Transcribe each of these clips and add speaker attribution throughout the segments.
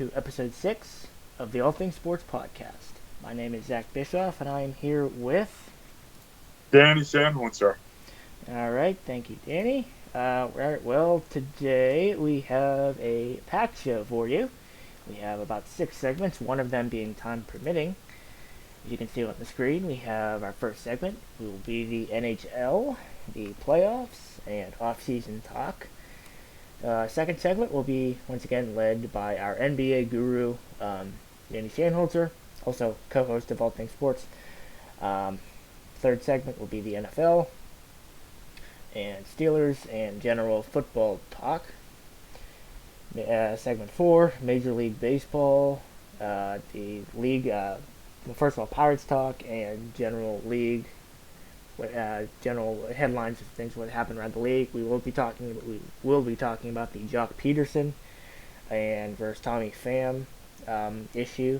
Speaker 1: to episode 6 of the All Things Sports Podcast. My name is Zach Bischoff, and I am here with...
Speaker 2: Danny Sandholzer.
Speaker 1: Alright, thank you, Danny. Well, today we have a packed show for you. We have about 6 segments, one of them being time permitting. As you can see on the screen, we have our first segment. It will be the NHL, the playoffs, and off-season talk. Second segment will be, once again, led by our NBA guru, Danny Sandholzer, also co-host of All Things Sports. Third segment will be the NFL and Steelers and general football talk. Segment 4, Major League Baseball, the league, first of all, Pirates talk and general league, general headlines of things what happened around the league. We will be talking about the Jock Peterson and versus Tommy Pham issue.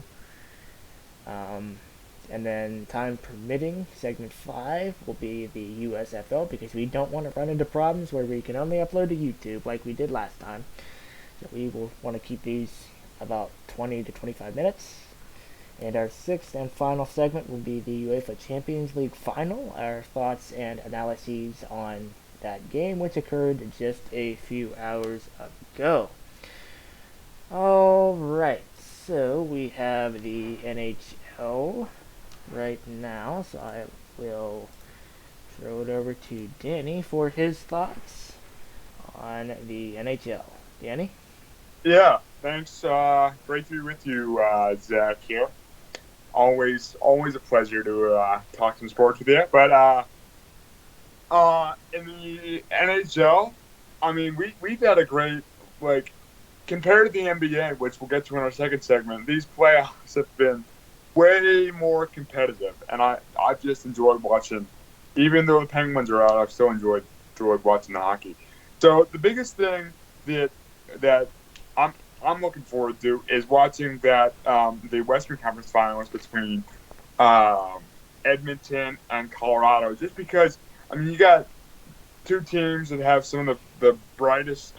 Speaker 1: And then, time permitting, segment 5 will be the USFL, because we don't want to run into problems where we can only upload to YouTube like we did last time. So we will want to keep these about 20 to 25 minutes. And our sixth and final segment will be the UEFA Champions League final, our thoughts and analyses on that game, which occurred just a few hours ago. Alright, so we have the NHL right now, so I will throw it over to Danny for his thoughts on the NHL. Danny?
Speaker 2: Yeah, thanks. Great to be with you, Zach, here. Always a pleasure to talk some sports with you. But in the NHL, I mean, we've had a great, compared to the NBA, which we'll get to in our second segment, these playoffs have been way more competitive, and I've just enjoyed watching. Even though the Penguins are out, I've still enjoyed watching the hockey. So the biggest thing that I'm looking forward to is watching that the Western Conference Finals between Edmonton and Colorado. Just because, I mean, you got two teams that have some of the brightest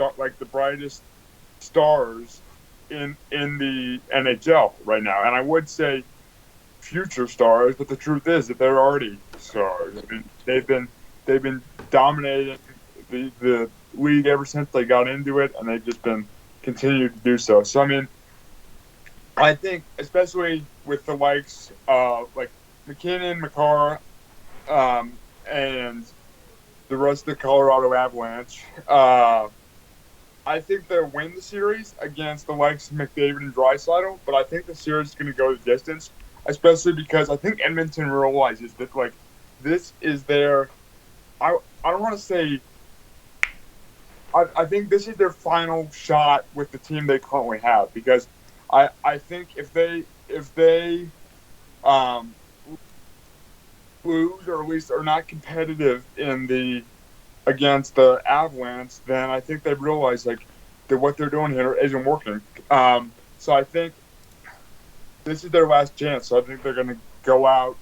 Speaker 2: stars in the NHL right now, and I would say future stars, but the truth is that they're already stars. I mean, they've been dominating the league ever since they got into it, and they've just been continued to do so. So I mean, I think especially with the likes of McKinnon, Makar, and the rest of the Colorado Avalanche, I think they'll win the series against the likes of McDavid and Draisaitl, but I think the series is going to go the distance, especially because I think Edmonton realizes that this is their I don't want to say I think this is their final shot with the team they currently have, because I think if they lose, or at least are not competitive against the Avalanche, then I think they realize that what they're doing here isn't working. So I think this is their last chance. So I think they're going to go out.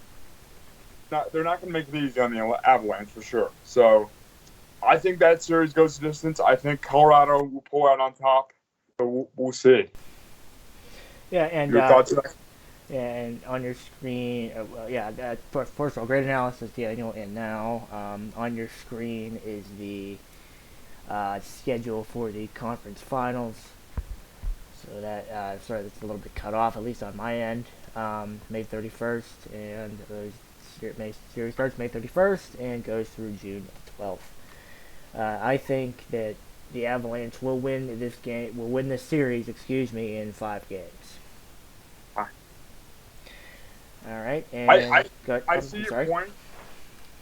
Speaker 2: They're not going to make it easy on the Avalanche for sure. So I think that series goes the distance. I think Colorado will pull out on top. So we'll see.
Speaker 1: Yeah, and
Speaker 2: your thoughts?
Speaker 1: And on your screen, first of all, great analysis, Daniel. And now on your screen is the schedule for the conference finals. So that, sorry, that's a little bit cut off, at least on my end. May 31st, and the series starts May 31st and goes through June 12th. I think that the Avalanche will win this series, in 5 games. All right, and
Speaker 2: I see your point.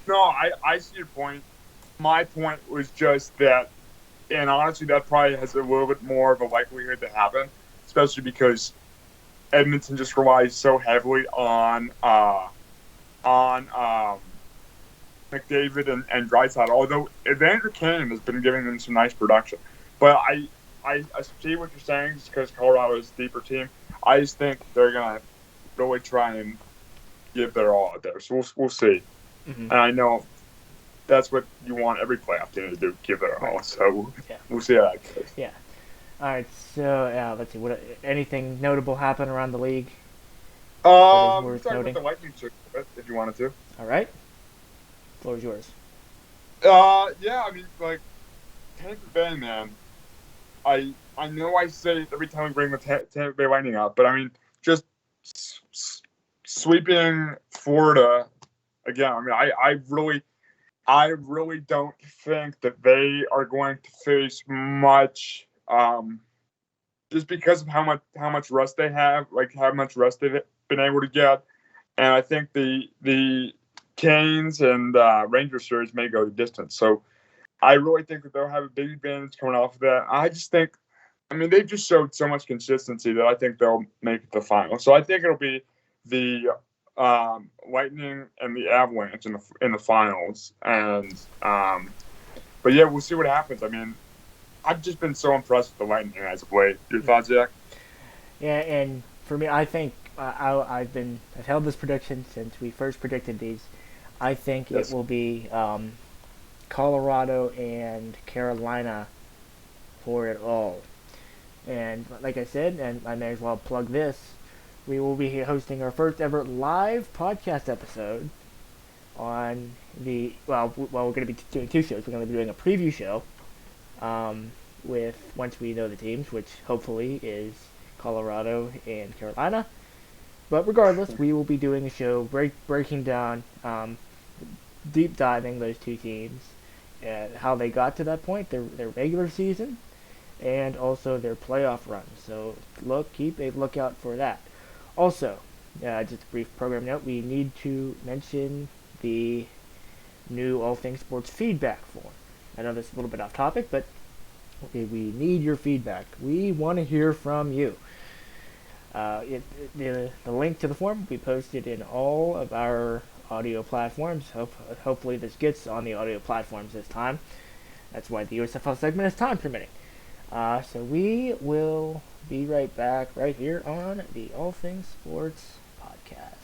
Speaker 2: No, I see your point. My point was just that, and honestly, that probably has a little bit more of a likelihood to happen, especially because Edmonton just relies so heavily on McDavid and Draisaitl. Although Evander Kane has been giving them some nice production, but I see what you're saying, just because Colorado is a deeper team. I just think they're gonna really try and give their all out there. So we'll see.
Speaker 1: Mm-hmm.
Speaker 2: And I know that's what you want every playoff team to do, give their all. So we'll see how that goes.
Speaker 1: Yeah. All right, so let's see. What anything notable happen around the league that is
Speaker 2: We can
Speaker 1: worth
Speaker 2: talk about
Speaker 1: noting?
Speaker 2: the Lightning just a bit if you wanted to.
Speaker 1: All right, floor is yours.
Speaker 2: Yeah, I mean, like Tampa Bay, man. I know I say it every time we bring the Tampa Bay Lightning up, but I mean, just sweeping Florida again. I mean, I really don't think that they are going to face much, just because of how much rest they have, like how much rest they've been able to get, and I think the Canes and Rangers series may go the distance. So I really think that they'll have a big advantage coming off of that. I just think, I mean, they've just showed so much consistency that I think they'll make it to the final. So I think it'll be the Lightning and the Avalanche in the finals. And but yeah, we'll see what happens. I mean, I've just been so impressed with the Lightning as of late. Your thoughts, Jack?
Speaker 1: Yeah, and for me, I think I've held this prediction since we first predicted these. I think it
Speaker 2: Yes.
Speaker 1: will be Colorado and Carolina for it all. And like I said, and I may as well plug this, we will be hosting our first ever live podcast episode on we're going to be doing two shows. We're going to be doing a preview show with once we know the teams, which hopefully is Colorado and Carolina. But regardless, we will be doing a show breaking down, deep diving those two teams and how they got to that point, their regular season, and also their playoff run. So keep a lookout for that. Also, just a brief program note: we need to mention the new All Things Sports feedback form. I know this is a little bit off topic, but okay, we need your feedback. We want to hear from you. The link to the form will be posted in all of our audio platforms. Hopefully this gets on the audio platforms this time. That's why the USFL segment is time permitting. So we will be right back right here on the All Things Sports podcast.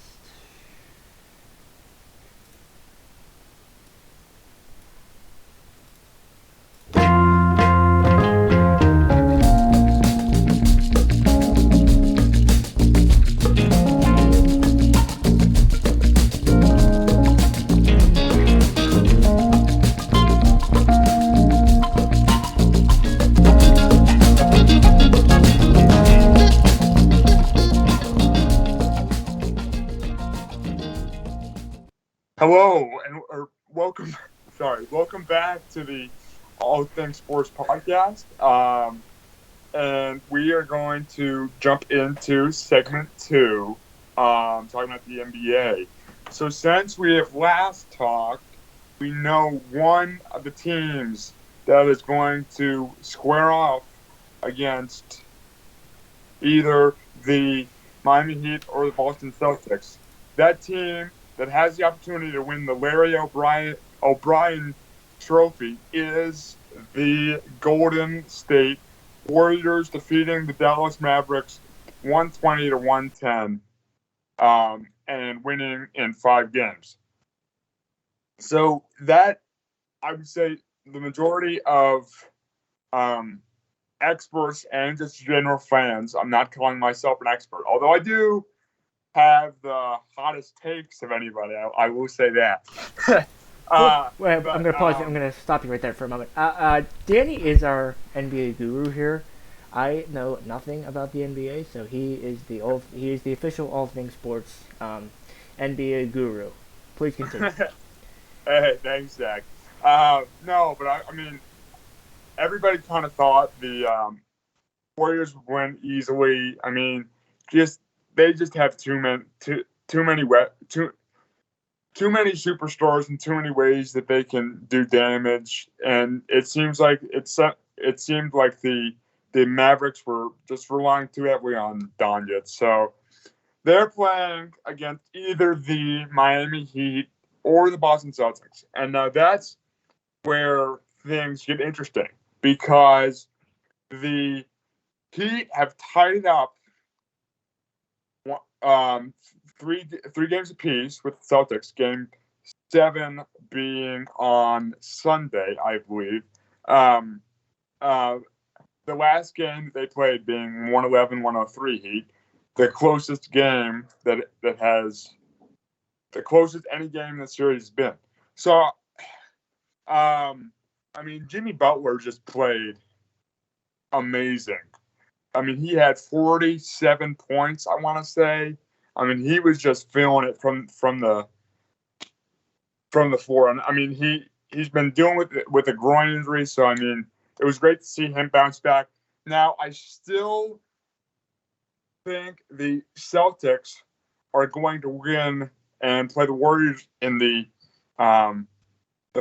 Speaker 2: Hello and or welcome. Sorry, welcome back to the All Things Sports podcast. And we are going to jump into segment two, talking about the NBA. So since we have last talked, we know one of the teams that is going to square off against either the Miami Heat or the Boston Celtics. That team that has the opportunity to win the Larry O'Brien Trophy is the Golden State Warriors, defeating the Dallas Mavericks 120 to 110, and winning in 5 games. So that, I would say, the majority of experts and just general fans, I'm not calling myself an expert, although I do have the hottest takes of anybody. I will say that.
Speaker 1: Wait, I'm going to pause. I'm going to stop you right there for a moment. Danny is our NBA guru here. I know nothing about the NBA, so he is the official All Things Sports NBA guru. Please continue.
Speaker 2: Hey, thanks, Zach. No, but I mean, everybody kind of thought the Warriors would win easily. I mean, they just have too many superstars and too many ways that they can do damage, and it seemed like the Mavericks were just relying too heavily on Doncic. So they're playing against either the Miami Heat or the Boston Celtics, and now that's where things get interesting because the Heat have tied it up three games apiece with the Celtics. Game 7 being on Sunday, I believe. the last game that they played being 111-103 Heat, the closest game that has the closest any game in the series has been. So, I mean, Jimmy Butler just played amazing. I mean, he had 47 points, I want to say. I mean, he was just feeling it from the floor. And I mean, he's been dealing with a groin injury, so I mean, it was great to see him bounce back. Now, I still think the Celtics are going to win and play the Warriors in the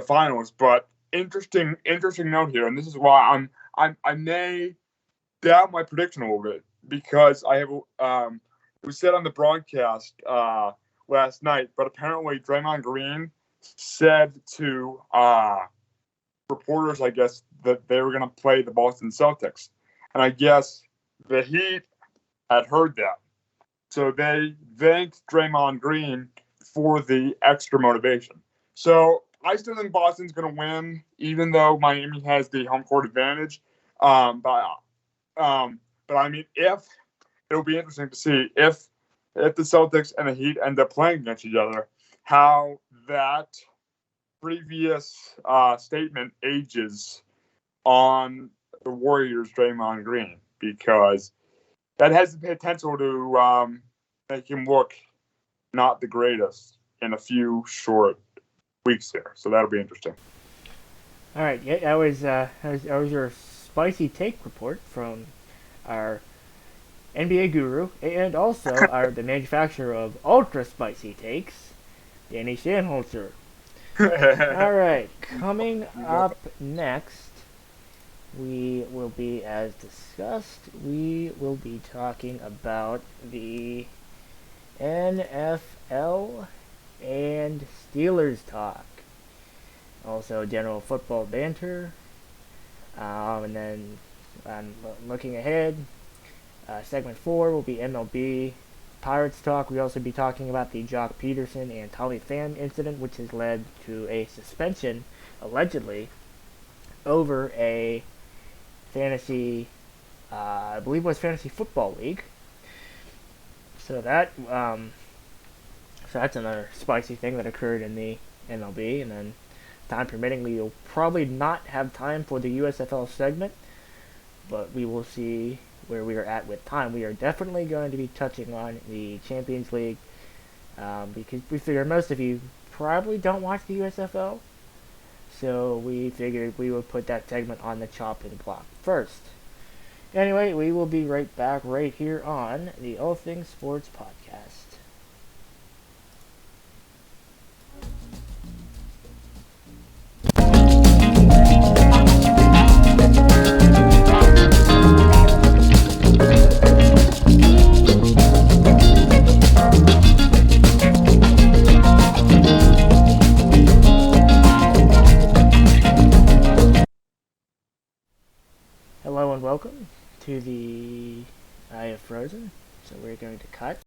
Speaker 2: finals. But interesting note here, and this is why I may doubt my prediction a little bit, because I have it was said on the broadcast last night, but apparently Draymond Green said to reporters, I guess, that they were going to play the Boston Celtics, and I guess the Heat had heard that, so they thanked Draymond Green for the extra motivation. So I still think Boston's going to win, even though Miami has the home court advantage. But I mean, it'll be interesting to see if the Celtics and the Heat end up playing against each other, how that previous statement ages on the Warriors' Draymond Green, because that has the potential to make him look not the greatest in a few short weeks here. So that'll be interesting.
Speaker 1: All right, yeah, that was your spicy take report from our NBA guru and also the manufacturer of ultra spicy takes, Danny Shanholzer. All right, coming up next, we will be, as discussed, we will be talking about the NFL and Steelers talk. Also, general football banter. And then, looking ahead, segment 4 will be MLB Pirates talk. We'll also be talking about the Jock Peterson and Tommy Pham incident, which has led to a suspension, allegedly, over a fantasy, I believe it was Fantasy Football League. So that's another spicy thing that occurred in the MLB. And then, time permitting, we will probably not have time for the USFL segment, but we will see where we are at with time. We are definitely going to be touching on the Champions League, because we figure most of you probably don't watch the USFL, so we figured we would put that segment on the chopping block first. Anyway, we will be right back right here on the All Things Sports Podcast. Hello and welcome to the I have frozen, so we're going to cut.